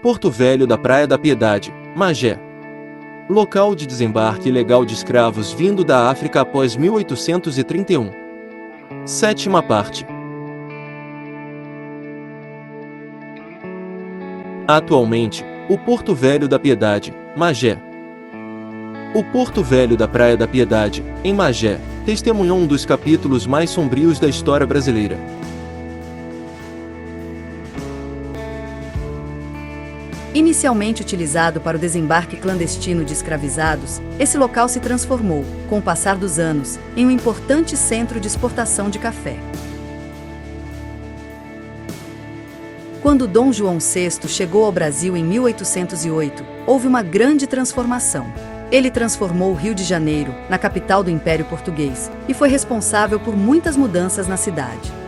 Porto Velho da Praia da Piedade, Magé. Local de desembarque ilegal de escravos vindo da África após 1831. Sétima parte. Atualmente, o Porto Velho da Piedade, Magé. O Porto Velho da Praia da Piedade, em Magé, testemunhou um dos capítulos mais sombrios da história brasileira. Inicialmente utilizado para o desembarque clandestino de escravizados, esse local se transformou, com o passar dos anos, em um importante centro de exportação de café. Quando Dom João VI chegou ao Brasil em 1808, houve uma grande transformação. Ele transformou o Rio de Janeiro, na capital do Império Português, e foi responsável por muitas mudanças na cidade.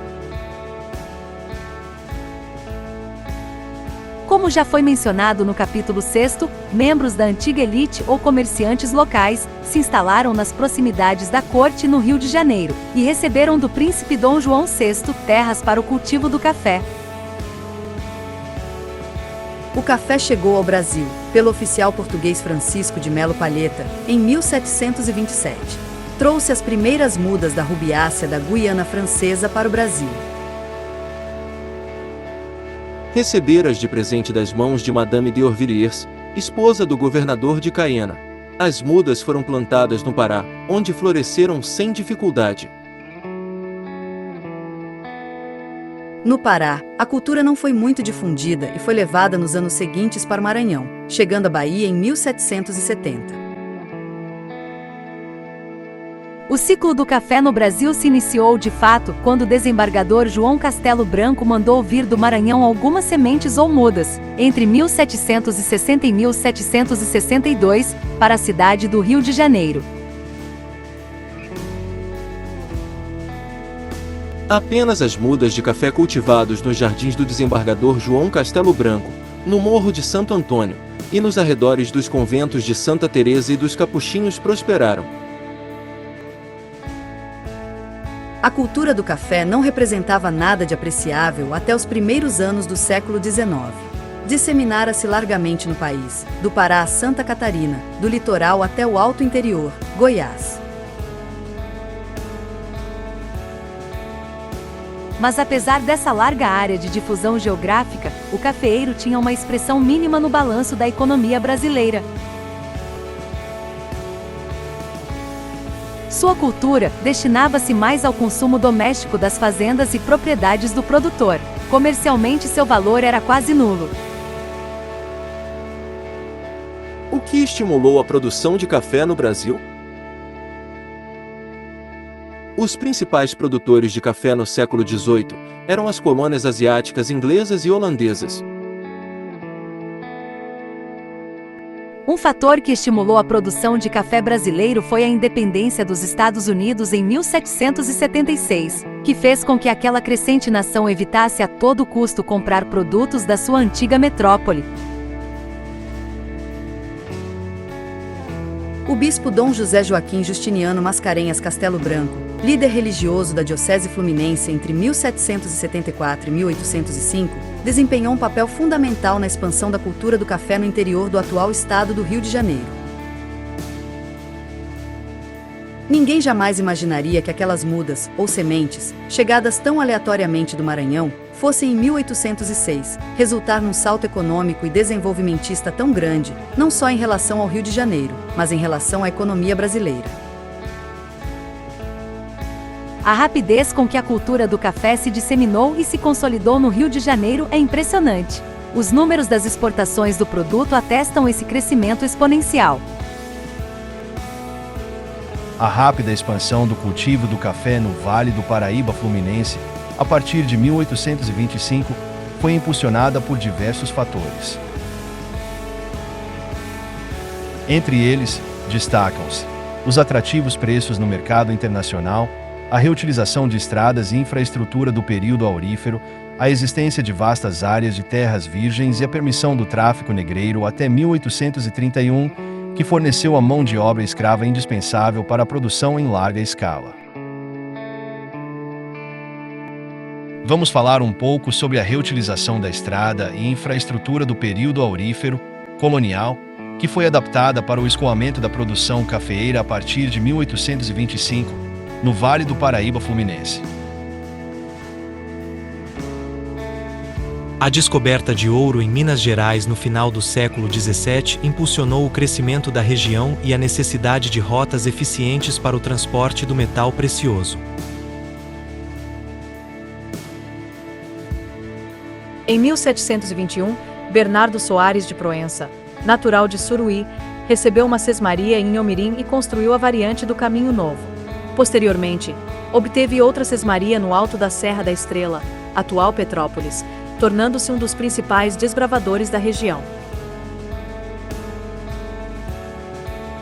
Como já foi mencionado no capítulo 6º, membros da antiga elite ou comerciantes locais se instalaram nas proximidades da corte no Rio de Janeiro e receberam do príncipe Dom João VI terras para o cultivo do café. O café chegou ao Brasil, pelo oficial português Francisco de Melo Palheta, em 1727. Trouxe as primeiras mudas da rubiácea da Guiana Francesa para o Brasil. Recebera-as de presente das mãos de Madame de Orvilliers, esposa do governador de Caiena. As mudas foram plantadas no Pará, onde floresceram sem dificuldade. No Pará, a cultura não foi muito difundida e foi levada nos anos seguintes para o Maranhão, chegando à Bahia em 1770. O ciclo do café no Brasil se iniciou de fato quando o desembargador João Castelo Branco mandou vir do Maranhão algumas sementes ou mudas, entre 1760 e 1762, para a cidade do Rio de Janeiro. Apenas as mudas de café cultivados nos jardins do desembargador João Castelo Branco, no Morro de Santo Antônio, e nos arredores dos conventos de Santa Teresa e dos Capuchinhos prosperaram. A cultura do café não representava nada de apreciável até os primeiros anos do século XIX. Disseminara-se largamente no país, do Pará a Santa Catarina, do litoral até o alto interior, Goiás. Mas apesar dessa larga área de difusão geográfica, o cafeeiro tinha uma expressão mínima no balanço da economia brasileira. Sua cultura destinava-se mais ao consumo doméstico das fazendas e propriedades do produtor. Comercialmente, seu valor era quase nulo. O que estimulou a produção de café no Brasil? Os principais produtores de café no século XVIII eram as colônias asiáticas inglesas e holandesas. Um fator que estimulou a produção de café brasileiro foi a independência dos Estados Unidos em 1776, que fez com que aquela crescente nação evitasse a todo custo comprar produtos da sua antiga metrópole. O bispo Dom José Joaquim Justiniano Mascarenhas Castelo Branco, líder religioso da Diocese Fluminense entre 1774 e 1805, desempenhou um papel fundamental na expansão da cultura do café no interior do atual estado do Rio de Janeiro. Ninguém jamais imaginaria que aquelas mudas, ou sementes, chegadas tão aleatoriamente do Maranhão, fossem em 1806, resultar num salto econômico e desenvolvimentista tão grande, não só em relação ao Rio de Janeiro, mas em relação à economia brasileira. A rapidez com que a cultura do café se disseminou e se consolidou no Rio de Janeiro é impressionante. Os números das exportações do produto atestam esse crescimento exponencial. A rápida expansão do cultivo do café no Vale do Paraíba Fluminense, a partir de 1825, foi impulsionada por diversos fatores. Entre eles, destacam-se os atrativos preços no mercado internacional, a reutilização de estradas e infraestrutura do período aurífero, a existência de vastas áreas de terras virgens e a permissão do tráfico negreiro até 1831, que forneceu a mão de obra escrava indispensável para a produção em larga escala. Vamos falar um pouco sobre a reutilização da estrada e infraestrutura do período aurífero colonial, que foi adaptada para o escoamento da produção cafeeira a partir de 1825, no Vale do Paraíba Fluminense. A descoberta de ouro em Minas Gerais no final do século XVII impulsionou o crescimento da região e a necessidade de rotas eficientes para o transporte do metal precioso. Em 1721, Bernardo Soares de Proença, natural de Suruí, recebeu uma sesmaria em Inhomirim e construiu a variante do Caminho Novo. Posteriormente, obteve outra sesmaria no alto da Serra da Estrela, atual Petrópolis, tornando-se um dos principais desbravadores da região.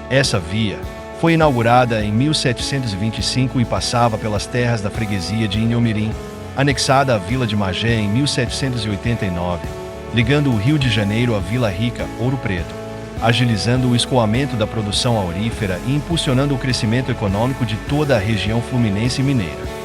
Essa via foi inaugurada em 1725 e passava pelas terras da freguesia de Inhomirim, anexada à Vila de Magé em 1789, ligando o Rio de Janeiro à Vila Rica, Ouro Preto, agilizando o escoamento da produção aurífera e impulsionando o crescimento econômico de toda a região fluminense e mineira.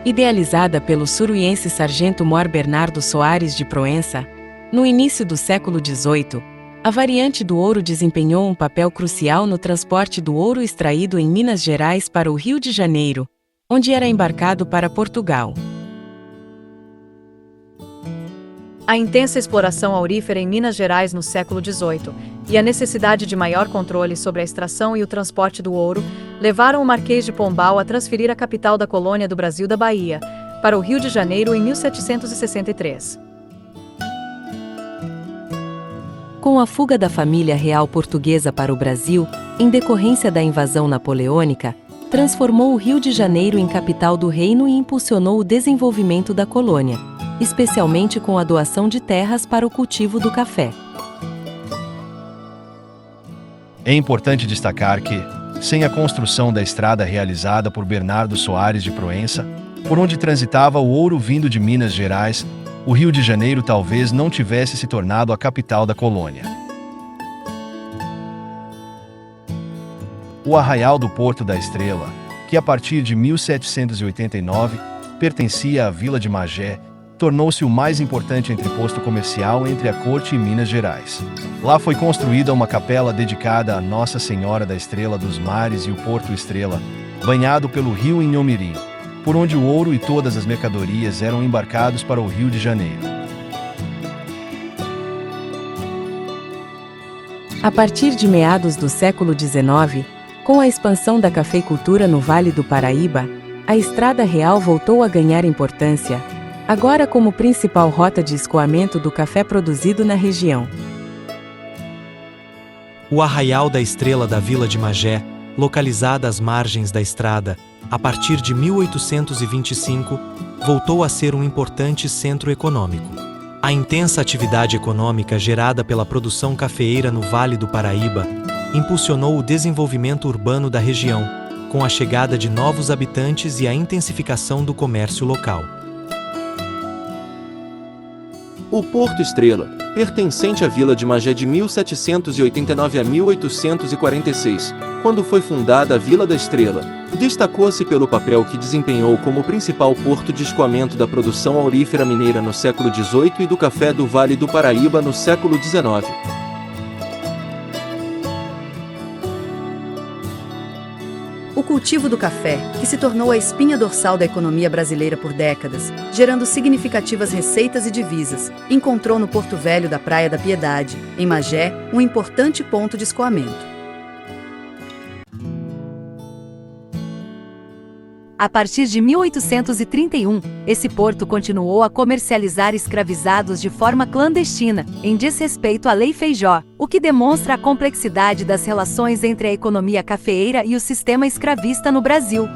Idealizada pelo suruiense sargento Mor Bernardo Soares de Proença, no início do século XVIII, a variante do ouro desempenhou um papel crucial no transporte do ouro extraído em Minas Gerais para o Rio de Janeiro, onde era embarcado para Portugal. A intensa exploração aurífera em Minas Gerais no século XVIII e a necessidade de maior controle sobre a extração e o transporte do ouro levaram o Marquês de Pombal a transferir a capital da colônia do Brasil da Bahia para o Rio de Janeiro em 1763. Com a fuga da família real portuguesa para o Brasil, em decorrência da invasão napoleônica, transformou o Rio de Janeiro em capital do reino e impulsionou o desenvolvimento da colônia, especialmente com a doação de terras para o cultivo do café. É importante destacar que, sem a construção da estrada realizada por Bernardo Soares de Proença, por onde transitava o ouro vindo de Minas Gerais, o Rio de Janeiro talvez não tivesse se tornado a capital da colônia. O Arraial do Porto da Estrela, que a partir de 1789 pertencia à Vila de Magé, tornou-se o mais importante entreposto comercial entre a corte e Minas Gerais. Lá foi construída uma capela dedicada a Nossa Senhora da Estrela dos Mares e o Porto Estrela, banhado pelo rio Inhomirim, por onde o ouro e todas as mercadorias eram embarcados para o Rio de Janeiro. A partir de meados do século XIX, com a expansão da cafeicultura no Vale do Paraíba, a Estrada Real voltou a ganhar importância, agora como principal rota de escoamento do café produzido na região. O Arraial da Estrela da Vila de Magé, localizada às margens da estrada, a partir de 1825, voltou a ser um importante centro econômico. A intensa atividade econômica gerada pela produção cafeeira no Vale do Paraíba impulsionou o desenvolvimento urbano da região, com a chegada de novos habitantes e a intensificação do comércio local. O Porto Estrela, pertencente à Vila de Magé de 1789 a 1846, quando foi fundada a Vila da Estrela, destacou-se pelo papel que desempenhou como principal porto de escoamento da produção aurífera mineira no século XVIII e do café do Vale do Paraíba no século XIX. O cultivo do café, que se tornou a espinha dorsal da economia brasileira por décadas, gerando significativas receitas e divisas, encontrou no Porto Velho da Praia da Piedade, em Magé, um importante ponto de escoamento. A partir de 1831, esse porto continuou a comercializar escravizados de forma clandestina, em desrespeito à Lei Feijó, o que demonstra a complexidade das relações entre a economia cafeeira e o sistema escravista no Brasil.